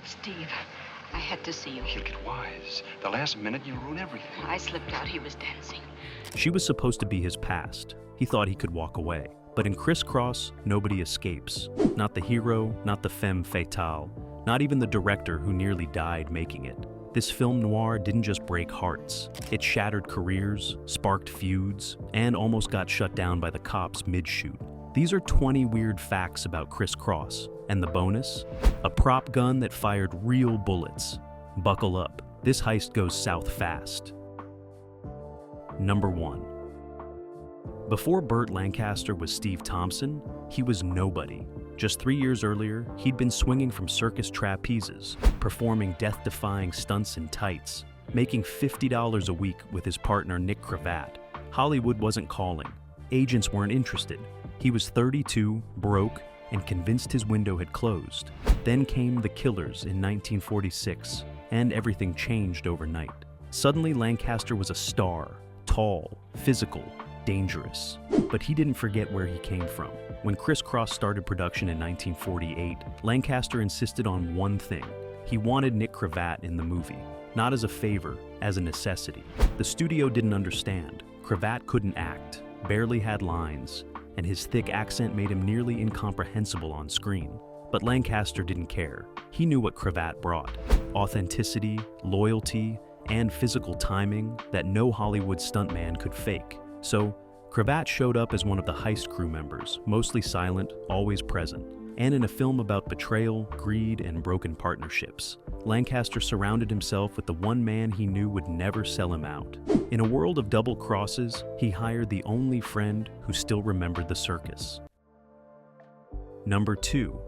Steve, I had to see you. He'll get wise. The last minute, you'll ruin everything. I slipped out. He was dancing. She was supposed to be his past. He thought he could walk away. But in Criss Cross, nobody escapes. Not the hero, not the femme fatale, not even the director who nearly died making it. This film noir didn't just break hearts. It shattered careers, sparked feuds, and almost got shut down by the cops mid-shoot. These are 20 weird facts about Criss Cross. And the bonus? A prop gun that fired real bullets. Buckle up. This heist goes south fast. Number 1. Before Burt Lancaster was Steve Thompson, he was nobody. Just 3 years earlier, he'd been swinging from circus trapezes, performing death-defying stunts in tights, making $50 a week with his partner Nick Cravat. Hollywood wasn't calling. Agents weren't interested. He was 32, broke, and convinced his window had closed. Then came The Killers in 1946, and everything changed overnight. Suddenly, Lancaster was a star, tall, physical, dangerous. But he didn't forget where he came from. When Criss Cross started production in 1948, Lancaster insisted on one thing. He wanted Nick Cravat in the movie, not as a favor, as a necessity. The studio didn't understand. Cravat couldn't act, barely had lines, and his thick accent made him nearly incomprehensible on screen. But Lancaster didn't care. He knew what Cravat brought: authenticity, loyalty, and physical timing that no Hollywood stuntman could fake. So, Cravat showed up as one of the heist crew members, mostly silent, always present. And in a film about betrayal, greed, and broken partnerships, Lancaster surrounded himself with the one man he knew would never sell him out. In a world of double crosses, he hired the only friend who still remembered the circus. Number 2.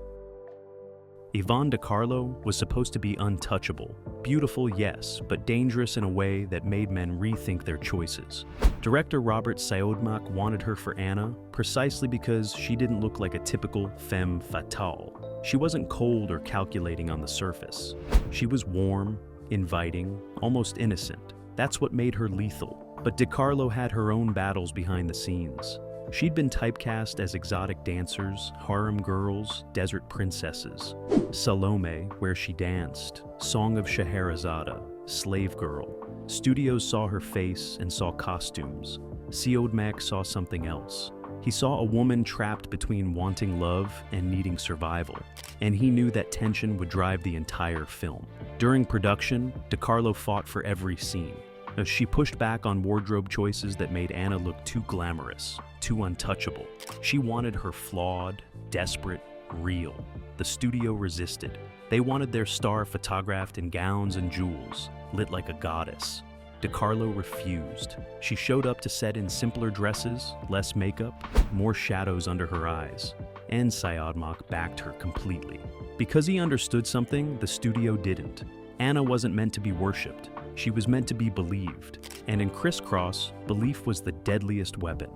Yvonne DiCarlo was supposed to be untouchable. Beautiful, yes, but dangerous in a way that made men rethink their choices. Director Robert Siodmak wanted her for Anna precisely because she didn't look like a typical femme fatale. She wasn't cold or calculating on the surface. She was warm, inviting, almost innocent. That's what made her lethal. But DiCarlo had her own battles behind the scenes. She'd been typecast as exotic dancers, harem girls, desert princesses. Salome, where she danced, Song of Scheherazade, slave girl. Studios saw her face and saw costumes. Siodmak saw something else. He saw a woman trapped between wanting love and needing survival, and he knew that tension would drive the entire film. During production, DiCarlo fought for every scene. She pushed back on wardrobe choices that made Anna look too glamorous, too untouchable. She wanted her flawed, desperate, real. The studio resisted. They wanted their star photographed in gowns and jewels, lit like a goddess. DiCarlo refused. She showed up to set in simpler dresses, less makeup, more shadows under her eyes. And Siodmak backed her completely. Because he understood something the studio didn't. Anna wasn't meant to be worshipped. She was meant to be believed. And in Criss Cross, belief was the deadliest weapon.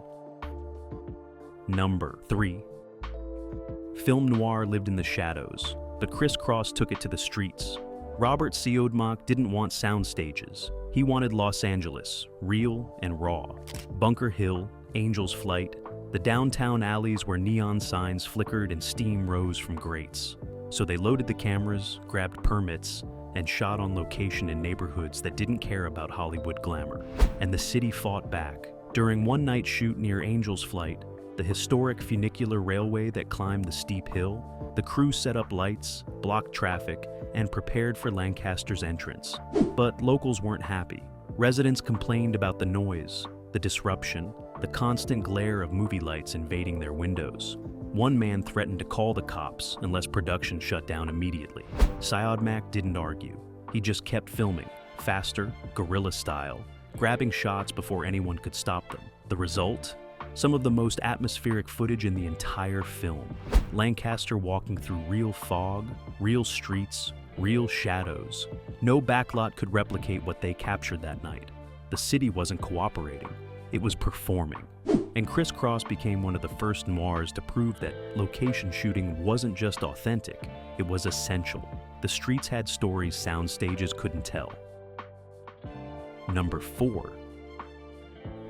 Number 3. Film noir lived in the shadows, but Criss Cross took it to the streets. Robert Siodmak didn't want sound stages. He wanted Los Angeles, real and raw. Bunker Hill, Angel's Flight, the downtown alleys where neon signs flickered and steam rose from grates. So they loaded the cameras, grabbed permits, and shot on location in neighborhoods that didn't care about Hollywood glamour. And the city fought back. During one night shoot near Angel's Flight, the historic funicular railway that climbed the steep hill, the crew set up lights, blocked traffic, and prepared for Lancaster's entrance. But locals weren't happy. Residents complained about the noise, the disruption, the constant glare of movie lights invading their windows. One man threatened to call the cops unless production shut down immediately. Siodmak didn't argue. He just kept filming, faster, guerrilla style, grabbing shots before anyone could stop them. The result? Some of the most atmospheric footage in the entire film. Lancaster walking through real fog, real streets, real shadows. No backlot could replicate what they captured that night. The city wasn't cooperating. It was performing. And Criss Cross became one of the first noirs to prove that location shooting wasn't just authentic, it was essential. The streets had stories sound stages couldn't tell. Number 4.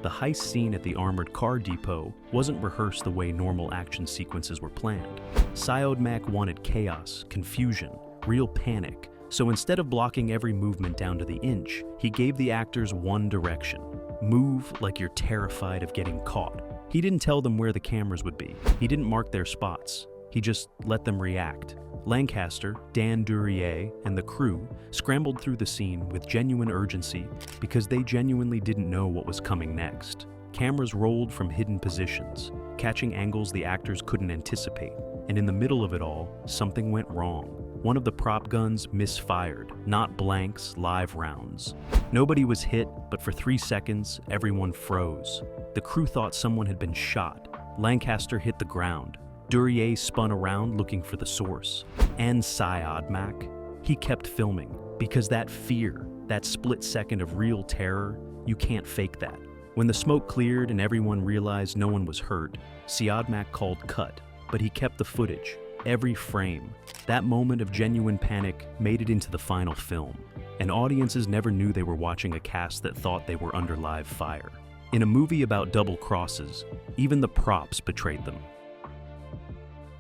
The heist scene at the armored car depot wasn't rehearsed the way normal action sequences were planned. Siodmak wanted chaos, confusion, real panic. So instead of blocking every movement down to the inch, he gave the actors one direction: move like you're terrified of getting caught. He didn't tell them where the cameras would be. He didn't mark their spots. He just let them react. Lancaster, Dan Duryea, and the crew scrambled through the scene with genuine urgency because they genuinely didn't know what was coming next. Cameras rolled from hidden positions, catching angles the actors couldn't anticipate. And in the middle of it all, something went wrong. One of the prop guns misfired, not blanks, live rounds. Nobody was hit, but for 3 seconds, everyone froze. The crew thought someone had been shot. Lancaster hit the ground. Duryea spun around looking for the source. And Syadmak, he kept filming, because that fear, that split second of real terror, you can't fake that. When the smoke cleared and everyone realized no one was hurt, Syadmak called cut, but he kept the footage, every frame. That moment of genuine panic made it into the final film, and audiences never knew they were watching a cast that thought they were under live fire. In a movie about double crosses, even the props betrayed them.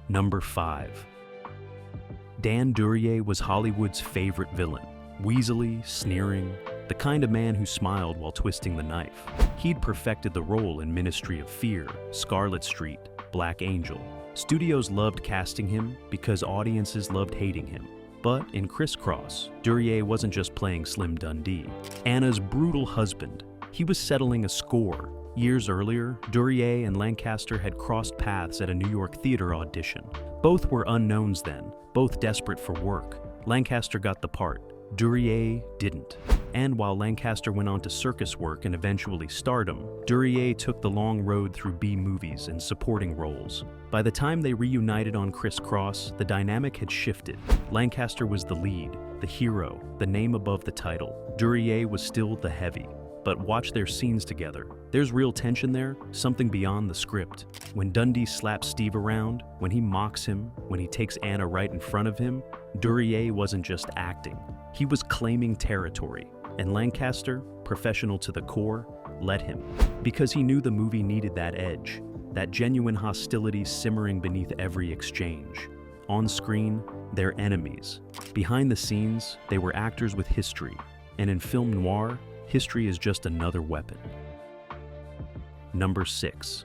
Number 5. Dan Duryea was Hollywood's favorite villain. Weaselly, sneering, the kind of man who smiled while twisting the knife. He'd perfected the role in Ministry of Fear, Scarlet Street, Black Angel. Studios loved casting him because audiences loved hating him. But in Criss Cross, Duryea wasn't just playing Slim Dundee. Anna's brutal husband. He was settling a score. Years earlier, Duryea and Lancaster had crossed paths at a New York theater audition. Both were unknowns then, both desperate for work. Lancaster got the part. Duryea didn't. And while Lancaster went on to circus work and eventually stardom, Duryea took the long road through B-movies and supporting roles. By the time they reunited on Criss Cross, the dynamic had shifted. Lancaster was the lead, the hero, the name above the title. Duryea was still the heavy. But watch their scenes together. There's real tension there, something beyond the script. When Dundee slaps Steve around, when he mocks him, when he takes Anna right in front of him, Duryea wasn't just acting. He was claiming territory. And Lancaster, professional to the core, let him. Because he knew the movie needed that edge, that genuine hostility simmering beneath every exchange. On screen, they're enemies. Behind the scenes, they were actors with history. And in film noir, history is just another weapon. Number 6.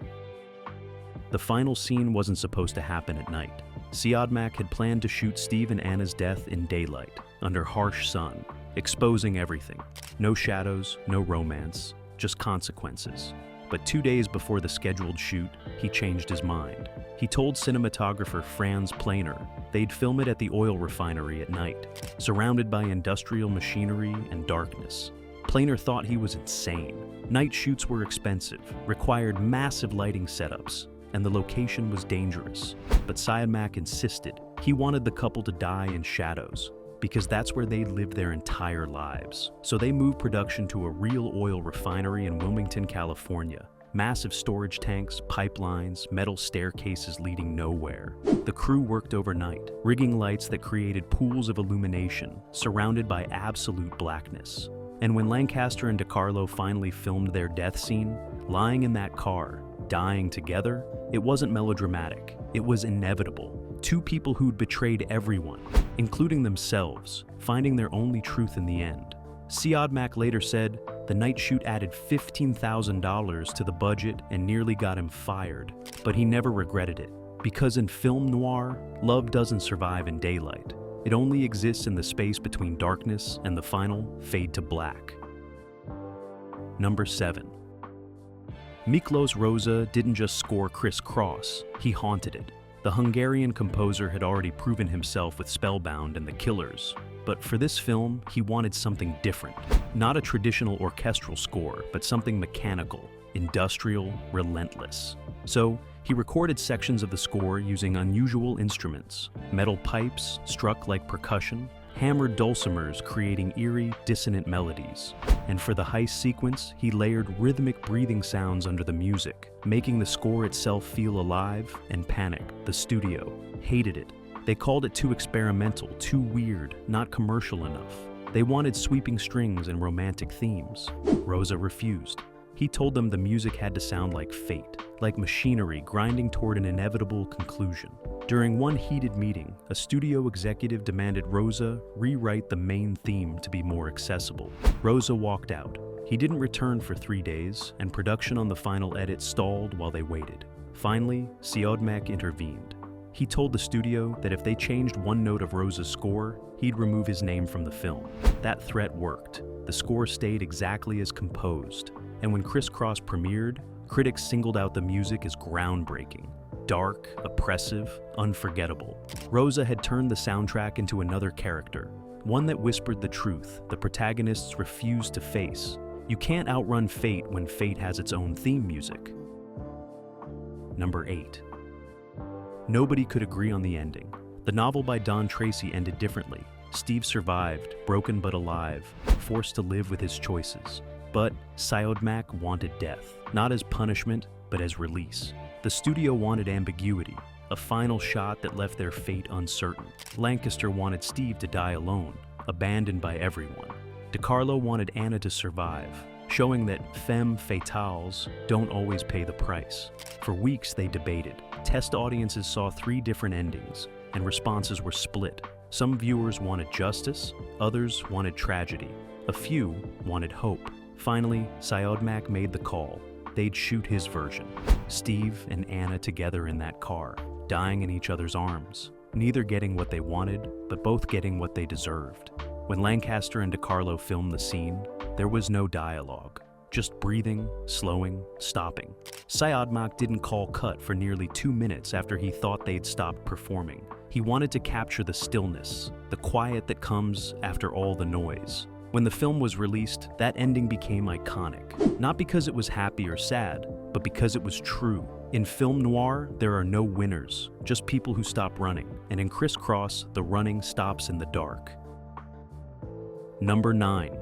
The final scene wasn't supposed to happen at night. Syadmak had planned to shoot Steve and Anna's death in daylight, under harsh sun, exposing everything. No shadows, no romance, just consequences. But 2 days before the scheduled shoot, he changed his mind. He told cinematographer Franz Planer they'd film it at the oil refinery at night, surrounded by industrial machinery and darkness. Planer thought he was insane. Night shoots were expensive, required massive lighting setups, and the location was dangerous. But Syadmak insisted. He wanted the couple to die in shadows, because that's where they lived their entire lives. So they moved production to a real oil refinery in Wilmington, California. Massive storage tanks, pipelines, metal staircases leading nowhere. The crew worked overnight, rigging lights that created pools of illumination, surrounded by absolute blackness. And when Lancaster and DiCarlo finally filmed their death scene, lying in that car, dying together, it wasn't melodramatic. It was inevitable. Two people who'd betrayed everyone, including themselves, finding their only truth in the end. Syadmak later said, the night shoot added $15,000 to the budget and nearly got him fired, but he never regretted it. Because in film noir, love doesn't survive in daylight. It only exists in the space between darkness and the final fade to black. Number 7. Miklos Rozsa didn't just score Criss Cross, he haunted it. The Hungarian composer had already proven himself with Spellbound and The Killers, but for this film, he wanted something different. Not a traditional orchestral score, but something mechanical, industrial, relentless. So, he recorded sections of the score using unusual instruments, metal pipes struck like percussion, hammered dulcimers creating eerie, dissonant melodies. And for the heist sequence, he layered rhythmic breathing sounds under the music, making the score itself feel alive and panicked. The studio hated it. They called it too experimental, too weird, not commercial enough. They wanted sweeping strings and romantic themes. Rozsa refused. He told them the music had to sound like fate, like machinery grinding toward an inevitable conclusion. During one heated meeting, a studio executive demanded Rosa rewrite the main theme to be more accessible. Rosa walked out. He didn't return for 3 days, and production on the final edit stalled while they waited. Finally, Siodmak intervened. He told the studio that if they changed one note of Rosa's score, he'd remove his name from the film. That threat worked. The score stayed exactly as composed, and when Criss Cross premiered, critics singled out the music as groundbreaking. Dark, oppressive, unforgettable. Rosa had turned the soundtrack into another character, one that whispered the truth the protagonists refused to face. You can't outrun fate when fate has its own theme music. Number 8. Nobody could agree on the ending. The novel by Don Tracy ended differently. Steve survived, broken but alive, forced to live with his choices. But Siodmak wanted death, not as punishment, but as release. The studio wanted ambiguity, a final shot that left their fate uncertain. Lancaster wanted Steve to die alone, abandoned by everyone. DeCarlo wanted Anna to survive, showing that femme fatales don't always pay the price. For weeks they debated. Test audiences saw 3 different endings, and responses were split. Some viewers wanted justice, others wanted tragedy. A few wanted hope. Finally, Siodmak made the call. They'd shoot his version. Steve and Anna together in that car, dying in each other's arms, neither getting what they wanted, but both getting what they deserved. When Lancaster and DeCarlo filmed the scene, there was no dialogue, just breathing, slowing, stopping. Siodmak didn't call cut for nearly 2 minutes after he thought they'd stopped performing. He wanted to capture the stillness, the quiet that comes after all the noise. When the film was released, that ending became iconic, not because it was happy or sad, but because it was true. In film noir, there are no winners, just people who stop running, and in Criss Cross, the running stops in the dark. Number 9.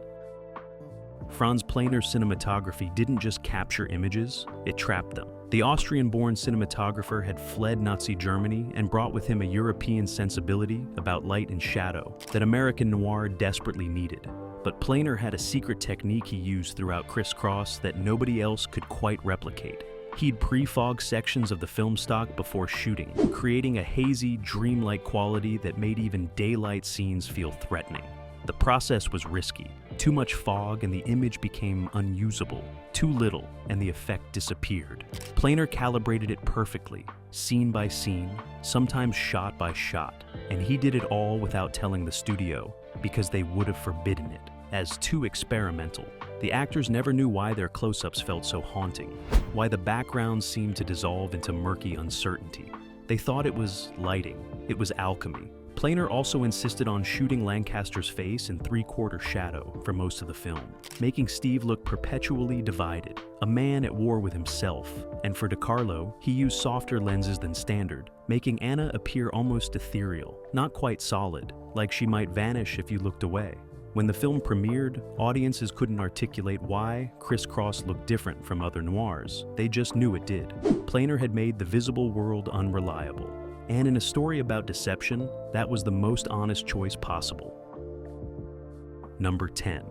Franz Planer's cinematography didn't just capture images, it trapped them. The Austrian-born cinematographer had fled Nazi Germany and brought with him a European sensibility about light and shadow that American noir desperately needed. But Planer had a secret technique he used throughout Criss Cross that nobody else could quite replicate. He'd pre-fog sections of the film stock before shooting, creating a hazy, dreamlike quality that made even daylight scenes feel threatening. The process was risky. Too much fog and the image became unusable. Too little and the effect disappeared. Planer calibrated it perfectly, scene by scene, sometimes shot by shot. And he did it all without telling the studio, because they would have forbidden it, as too experimental. The actors never knew why their close-ups felt so haunting, why the backgrounds seemed to dissolve into murky uncertainty. They thought it was lighting, it was alchemy. Planer also insisted on shooting Lancaster's face in 3/4 shadow for most of the film, making Steve look perpetually divided, a man at war with himself. And for DeCarlo, he used softer lenses than standard, making Anna appear almost ethereal, not quite solid, like she might vanish if you looked away. When the film premiered, audiences couldn't articulate why Criss Cross looked different from other noirs. They just knew it did. Planer had made the visible world unreliable. And in a story about deception, that was the most honest choice possible. Number 10.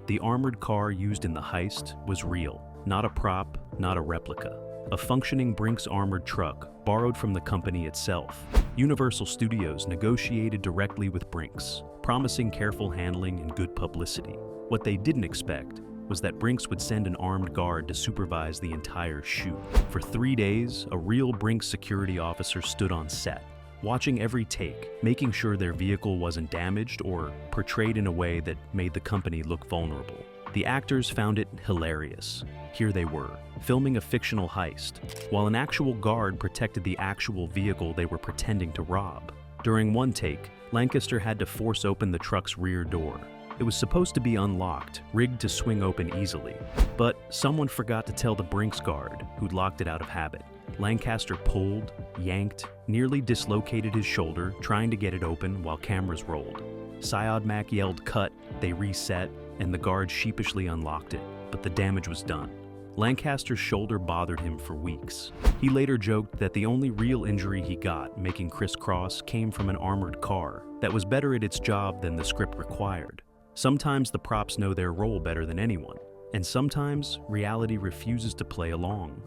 The armored car used in the heist was real, not a prop, not a replica. A functioning Brinks armored truck, borrowed from the company itself. Universal Studios negotiated directly with Brinks, promising careful handling and good publicity. What they didn't expect was that Brinks would send an armed guard to supervise the entire shoot. For 3 days, a real Brinks security officer stood on set, watching every take, making sure their vehicle wasn't damaged or portrayed in a way that made the company look vulnerable. The actors found it hilarious. Here they were, filming a fictional heist, while an actual guard protected the actual vehicle they were pretending to rob. During one take, Lancaster had to force open the truck's rear door. It was supposed to be unlocked, rigged to swing open easily, but someone forgot to tell the Brinks guard, who'd locked it out of habit. Lancaster pulled, yanked, nearly dislocated his shoulder, trying to get it open while cameras rolled. Siodmak yelled cut, they reset, and the guard sheepishly unlocked it, but the damage was done. Lancaster's shoulder bothered him for weeks. He later joked that the only real injury he got making Criss Cross came from an armored car that was better at its job than the script required. Sometimes the props know their role better than anyone, and sometimes reality refuses to play along.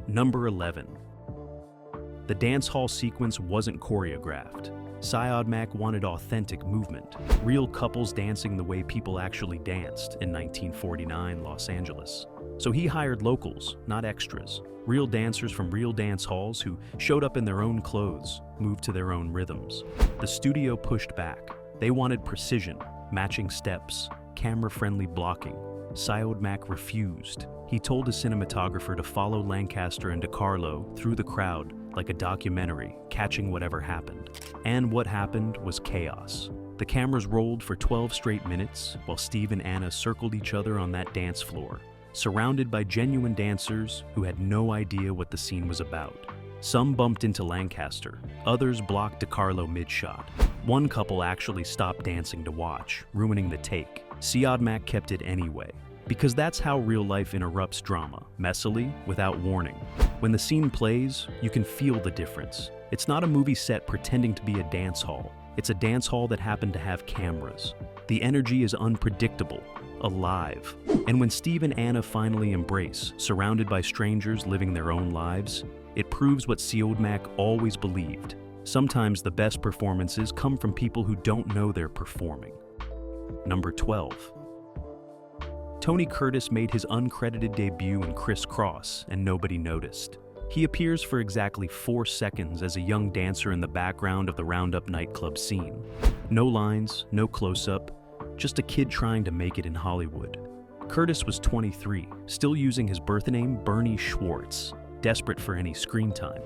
Number 11. The dance hall sequence wasn't choreographed. Syed Mack wanted authentic movement, real couples dancing the way people actually danced in 1949 Los Angeles. So he hired locals, not extras, real dancers from real dance halls who showed up in their own clothes, moved to their own rhythms. The studio pushed back. They wanted precision, matching steps, camera-friendly blocking. Syed Mack refused. He told his cinematographer to follow Lancaster and DiCarlo through the crowd like a documentary, catching whatever happened. And what happened was chaos. The cameras rolled for 12 straight minutes while Steve and Anna circled each other on that dance floor, surrounded by genuine dancers who had no idea what the scene was about. Some bumped into Lancaster, others blocked DiCarlo mid-shot. One couple actually stopped dancing to watch, ruining the take. Syed Mack kept it anyway, because that's how real life interrupts drama, messily, without warning. When the scene plays, you can feel the difference. It's not a movie set pretending to be a dance hall. It's a dance hall that happened to have cameras. The energy is unpredictable, alive. And when Steve and Anna finally embrace, surrounded by strangers living their own lives, it proves what Syed Mack always believed. Sometimes the best performances come from people who don't know they're performing. Number 12. Tony Curtis made his uncredited debut in Criss Cross, and nobody noticed. He appears for exactly 4 seconds as a young dancer in the background of the Roundup nightclub scene. No lines, no close-up, just a kid trying to make it in Hollywood. Curtis was 23, still using his birth name Bernie Schwartz, desperate for any screen time.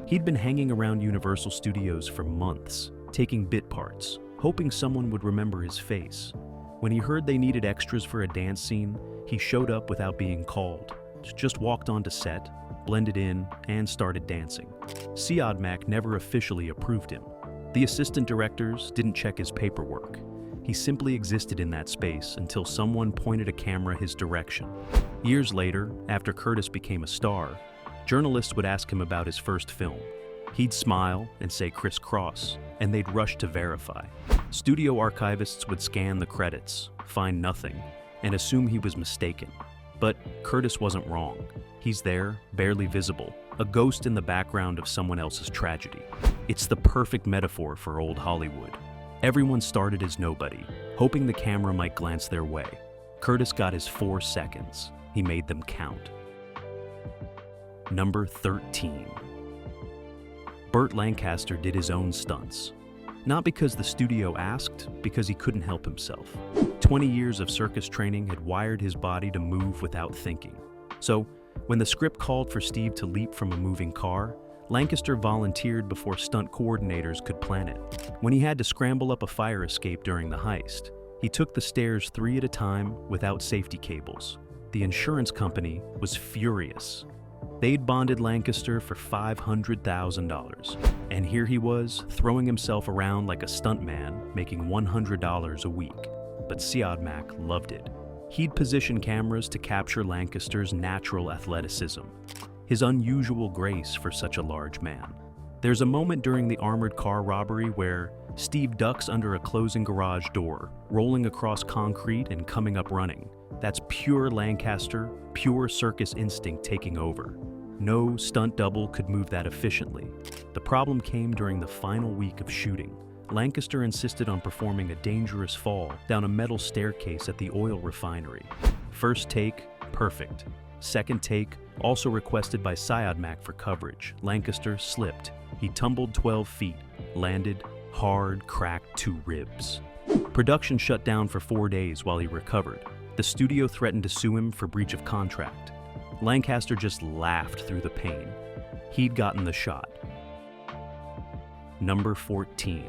He'd been hanging around Universal Studios for months, taking bit parts, hoping someone would remember his face. When he heard they needed extras for a dance scene, he showed up without being called, just walked onto set, blended in, and started dancing. Syed Mack never officially approved him. The assistant directors didn't check his paperwork. He simply existed in that space until someone pointed a camera his direction. Years later, after Curtis became a star, journalists would ask him about his first film. He'd smile and say Criss Cross, and they'd rush to verify. Studio archivists would scan the credits, find nothing, and assume he was mistaken. But Curtis wasn't wrong. He's there, barely visible, a ghost in the background of someone else's tragedy. It's the perfect metaphor for old Hollywood. Everyone started as nobody, hoping the camera might glance their way. Curtis got his 4 seconds. He made them count. Number 13. Burt Lancaster did his own stunts. Not because the studio asked, because he couldn't help himself. 20 years of circus training had wired his body to move without thinking. So, when the script called for Steve to leap from a moving car, Lancaster volunteered before stunt coordinators could plan it. When he had to scramble up a fire escape during the heist, he took the stairs 3 at a time without safety cables. The insurance company was furious. They'd bonded Lancaster for $500,000. And here he was, throwing himself around like a stuntman, making $100 a week. But Syed Mack loved it. He'd position cameras to capture Lancaster's natural athleticism, his unusual grace for such a large man. There's a moment during the armored car robbery where Steve ducks under a closing garage door, rolling across concrete and coming up running. That's pure Lancaster, pure circus instinct taking over. No stunt double could move that efficiently. The problem came during the final week of shooting. Lancaster insisted on performing a dangerous fall down a metal staircase at the oil refinery. First take, perfect. Second take, also requested by Syed Mack for coverage. Lancaster slipped. He tumbled 12 feet, landed, hard, cracked 2 ribs. Production shut down for 4 days while he recovered. The studio threatened to sue him for breach of contract. Lancaster just laughed through the pain. He'd gotten the shot. Number 14.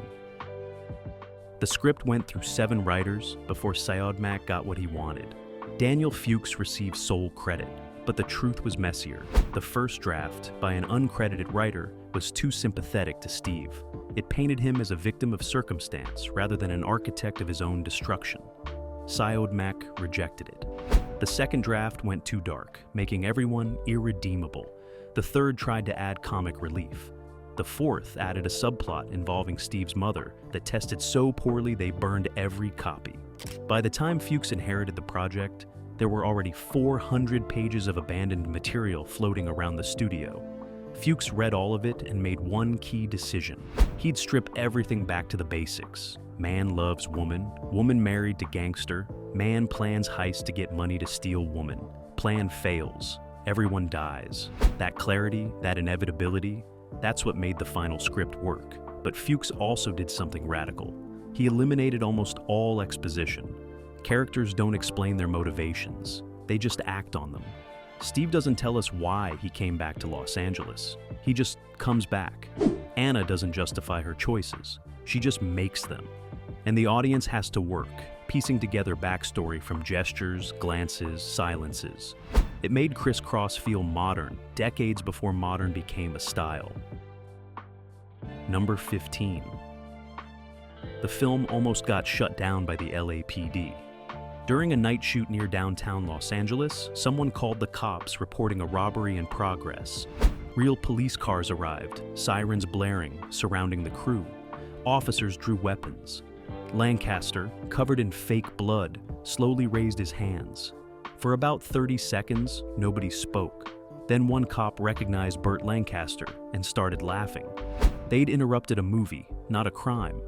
The script went through 7 writers before Syed Mack got what he wanted. Daniel Fuchs received sole credit, but the truth was messier. The first draft, by an uncredited writer, was too sympathetic to Steve. It painted him as a victim of circumstance rather than an architect of his own destruction. Syed Mack rejected it. The second draft went too dark, making everyone irredeemable. The third tried to add comic relief. The fourth added a subplot involving Steve's mother that tested so poorly they burned every copy. By the time Fuchs inherited the project, there were already 400 pages of abandoned material floating around the studio. Fuchs read all of it and made one key decision. He'd strip everything back to the basics. Man loves woman, woman married to gangster, man plans heist to get money to steal woman. Plan fails, everyone dies. That clarity, that inevitability, that's what made the final script work. But Fuchs also did something radical. He eliminated almost all exposition. Characters don't explain their motivations, they just act on them. Steve doesn't tell us why he came back to Los Angeles. He just comes back. Anna doesn't justify her choices. She just makes them. And the audience has to work, piecing together backstory from gestures, glances, silences. It made Criss Cross feel modern, decades before modern became a style. Number 15. The film almost got shut down by the LAPD. During a night shoot near downtown Los Angeles, someone called the cops reporting a robbery in progress. Real police cars arrived, sirens blaring, surrounding the crew. Officers drew weapons. Lancaster, covered in fake blood, slowly raised his hands. For about 30 seconds, nobody spoke. Then one cop recognized Burt Lancaster and started laughing. They'd interrupted a movie, not a crime.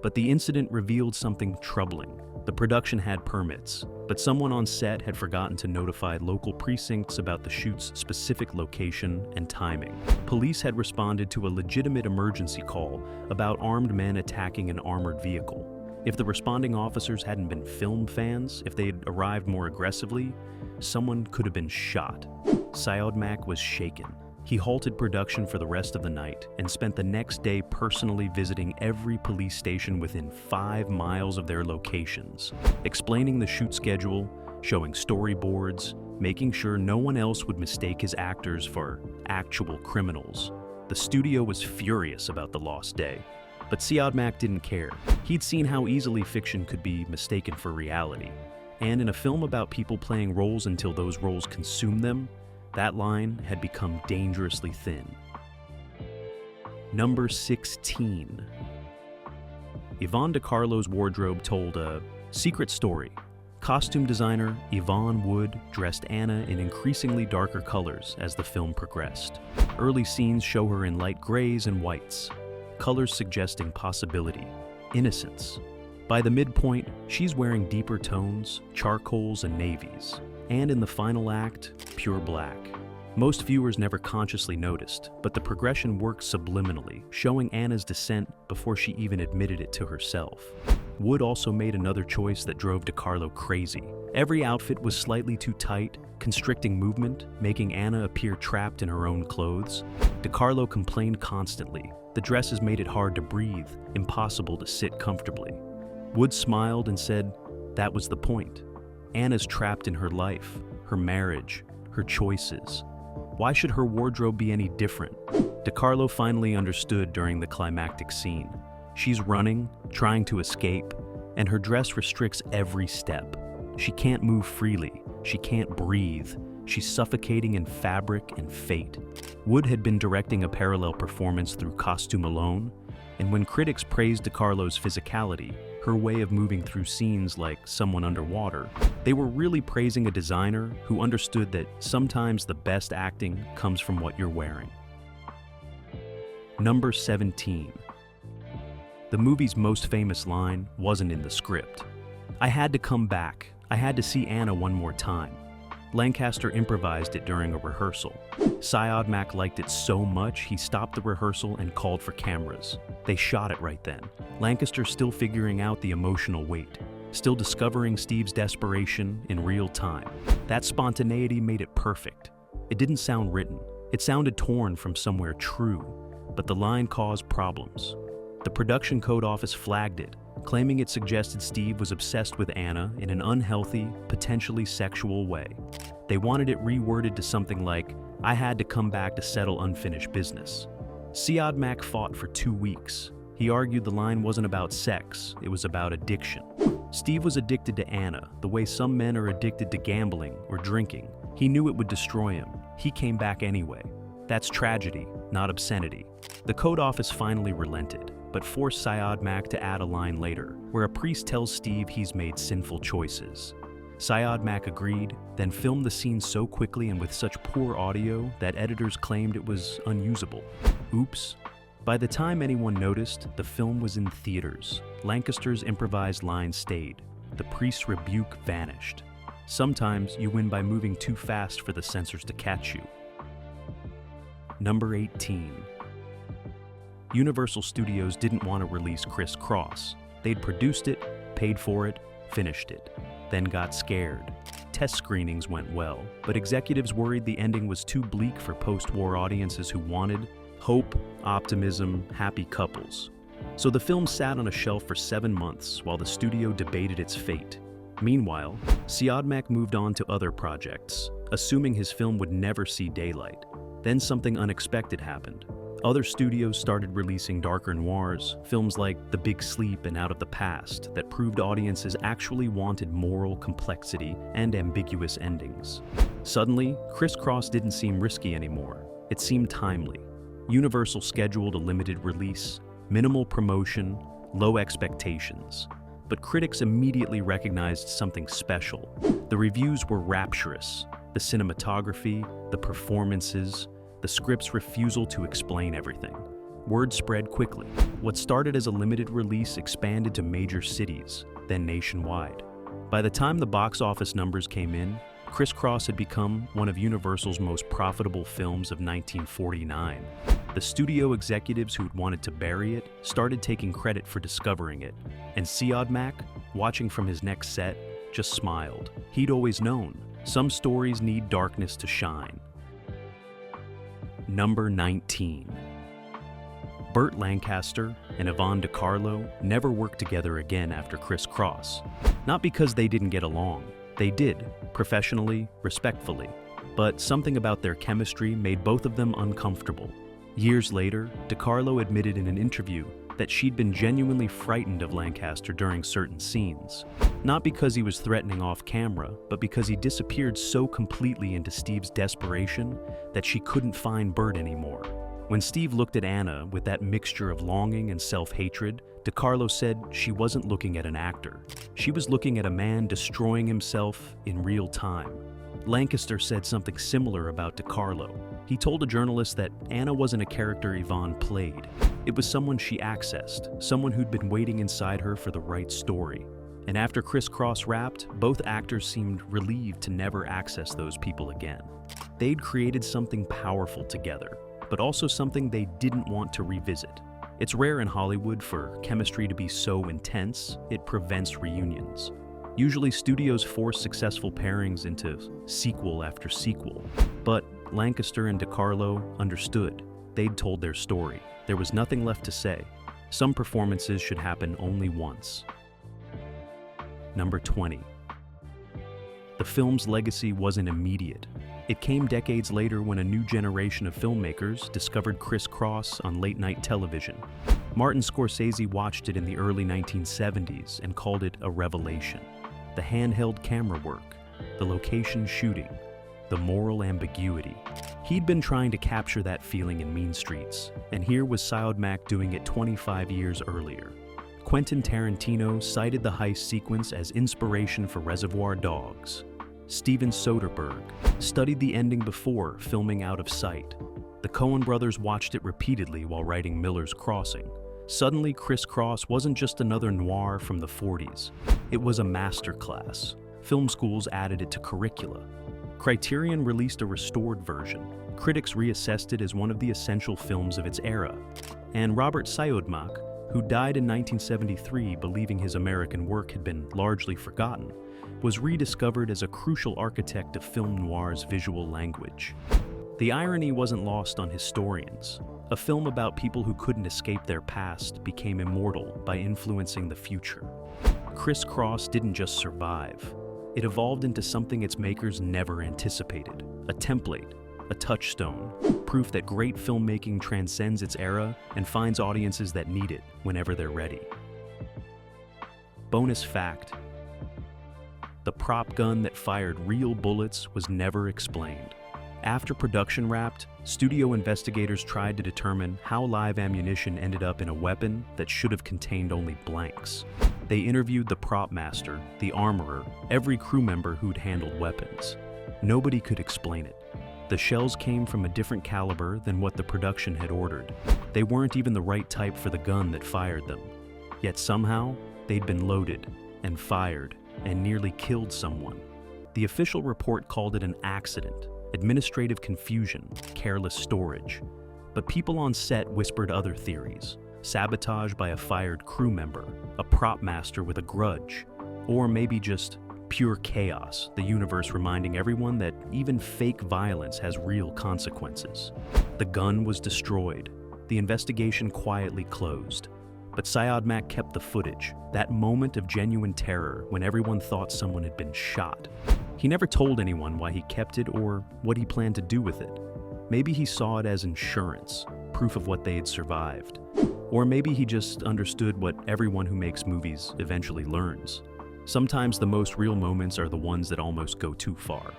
But the incident revealed something troubling. The production had permits, but someone on set had forgotten to notify local precincts about the shoot's specific location and timing. Police had responded to a legitimate emergency call about armed men attacking an armored vehicle. If the responding officers hadn't been film fans, if they had arrived more aggressively, someone could have been shot. Siodmak was shaken. He halted production for the rest of the night and spent the next day personally visiting every police station within 5 miles of their locations, explaining the shoot schedule, showing storyboards, making sure no one else would mistake his actors for actual criminals. The studio was furious about the lost day, but Siodmak didn't care. He'd seen how easily fiction could be mistaken for reality, and in a film about people playing roles until those roles consume them, that line had become dangerously thin. Number 16. Yvonne DiCarlo's wardrobe told a secret story. Costume designer Yvonne Wood dressed Anna in increasingly darker colors as the film progressed. Early scenes show her in light grays and whites, colors suggesting possibility, innocence. By the midpoint, she's wearing deeper tones, charcoals and navies. And in the final act, pure black. Most viewers never consciously noticed, but the progression worked subliminally, showing Anna's descent before she even admitted it to herself. Wood also made another choice that drove DiCarlo crazy. Every outfit was slightly too tight, constricting movement, making Anna appear trapped in her own clothes. DiCarlo complained constantly. The dresses made it hard to breathe, impossible to sit comfortably. Wood smiled and said, "That was the point. Anna's trapped in her life, her marriage, her choices. Why should her wardrobe be any different?" DiCarlo finally understood during the climactic scene. She's running, trying to escape, and her dress restricts every step. She can't move freely, she can't breathe, she's suffocating in fabric and fate. Wood had been directing a parallel performance through costume alone, and when critics praised DiCarlo's physicality, her way of moving through scenes like someone underwater, they were really praising a designer who understood that sometimes the best acting comes from what you're wearing. Number 17. The movie's most famous line wasn't in the script. "I had to come back. I had to see Anna one more time." Lancaster improvised it during a rehearsal. Siodmak liked it so much he stopped the rehearsal and called for cameras. They shot it right then. Lancaster still figuring out the emotional weight, still discovering Steve's desperation in real time. That spontaneity made it perfect. It didn't sound written. It sounded torn from somewhere true, but the line caused problems. The production code office flagged it, claiming it suggested Steve was obsessed with Anna in an unhealthy, potentially sexual way. They wanted it reworded to something like, "I had to come back to settle unfinished business." Siodmak fought for 2 weeks. He argued the line wasn't about sex, it was about addiction. Steve was addicted to Anna, the way some men are addicted to gambling or drinking. He knew it would destroy him. He came back anyway. That's tragedy, not obscenity. The code office finally relented, but forced Siodmak to add a line later, where a priest tells Steve he's made sinful choices. Syed agreed, then filmed the scene so quickly and with such poor audio that editors claimed it was unusable. Oops. By the time anyone noticed, the film was in theaters. Lancaster's improvised line stayed. The priest's rebuke vanished. Sometimes you win by moving too fast for the censors to catch you. Number 18. Universal Studios didn't want to release Criss Cross. They'd produced it, paid for it, finished it, then got scared. Test screenings went well, but executives worried the ending was too bleak for post-war audiences who wanted hope, optimism, happy couples. So the film sat on a shelf for 7 months while the studio debated its fate. Meanwhile, Syed moved on to other projects, assuming his film would never see daylight. Then something unexpected happened. Other studios started releasing darker noirs, films like The Big Sleep and Out of the Past, that proved audiences actually wanted moral complexity and ambiguous endings. Suddenly, Criss Cross didn't seem risky anymore. It seemed timely. Universal scheduled a limited release, minimal promotion, low expectations. But critics immediately recognized something special. The reviews were rapturous. The cinematography, the performances, the script's refusal to explain everything. Word spread quickly. What started as a limited release expanded to major cities, then nationwide. By the time the box office numbers came in, Criss Cross had become one of Universal's most profitable films of 1949. The studio executives who'd wanted to bury it started taking credit for discovering it, and Syed, watching from his next set, just smiled. He'd always known, some stories need darkness to shine. Number 19. Burt Lancaster and Yvonne De Carlo never worked together again after Criss Cross. Not because they didn't get along. They did, professionally, respectfully. But something about their chemistry made both of them uncomfortable. Years later, De Carlo admitted in an interview that she'd been genuinely frightened of Lancaster during certain scenes. Not because he was threatening off camera, but because he disappeared so completely into Steve's desperation that she couldn't find Burt anymore. When Steve looked at Anna with that mixture of longing and self-hatred, De Carlo said she wasn't looking at an actor. She was looking at a man destroying himself in real time. Lancaster said something similar about De Carlo. He told a journalist that Anna wasn't a character Yvonne played. It was someone she accessed, someone who'd been waiting inside her for the right story. And after Criss Cross wrapped, both actors seemed relieved to never access those people again. They'd created something powerful together, but also something they didn't want to revisit. It's rare in Hollywood for chemistry to be so intense, it prevents reunions. Usually studios force successful pairings into sequel after sequel, but Lancaster and De Carlo understood. They'd told their story. There was nothing left to say. Some performances should happen only once. Number 20. The film's legacy wasn't immediate. It came decades later when a new generation of filmmakers discovered Criss Cross on late-night television. Martin Scorsese watched it in the early 1970s and called it a revelation. The handheld camera work, the location shooting, the moral ambiguity. He'd been trying to capture that feeling in Mean Streets, and here was Syed doing it 25 years earlier. Quentin Tarantino cited the heist sequence as inspiration for Reservoir Dogs. Steven Soderbergh studied the ending before filming Out of Sight. The Coen brothers watched it repeatedly while writing Miller's Crossing. Suddenly, Criss Cross wasn't just another noir from the 40s. It was a masterclass. Film schools added it to curricula. Criterion released a restored version. Critics reassessed it as one of the essential films of its era. And Robert Siodmak, who died in 1973 believing his American work had been largely forgotten, was rediscovered as a crucial architect of film noir's visual language. The irony wasn't lost on historians. A film about people who couldn't escape their past became immortal by influencing the future. Criss Cross didn't just survive. It evolved into something its makers never anticipated. A template, a touchstone, proof that great filmmaking transcends its era and finds audiences that need it whenever they're ready. Bonus fact: the prop gun that fired real bullets was never explained. After production wrapped, studio investigators tried to determine how live ammunition ended up in a weapon that should have contained only blanks. They interviewed the prop master, the armorer, every crew member who'd handled weapons. Nobody could explain it. The shells came from a different caliber than what the production had ordered. They weren't even the right type for the gun that fired them. Yet somehow, they'd been loaded and fired and nearly killed someone. The official report called it an accident, administrative confusion, careless storage. But people on set whispered other theories: sabotage by a fired crew member, a prop master with a grudge, or maybe just pure chaos, the universe reminding everyone that even fake violence has real consequences. The gun was destroyed. The investigation quietly closed. But Syed Mack kept the footage, that moment of genuine terror when everyone thought someone had been shot. He never told anyone why he kept it or what he planned to do with it. Maybe he saw it as insurance, proof of what they had survived. Or maybe he just understood what everyone who makes movies eventually learns. Sometimes the most real moments are the ones that almost go too far.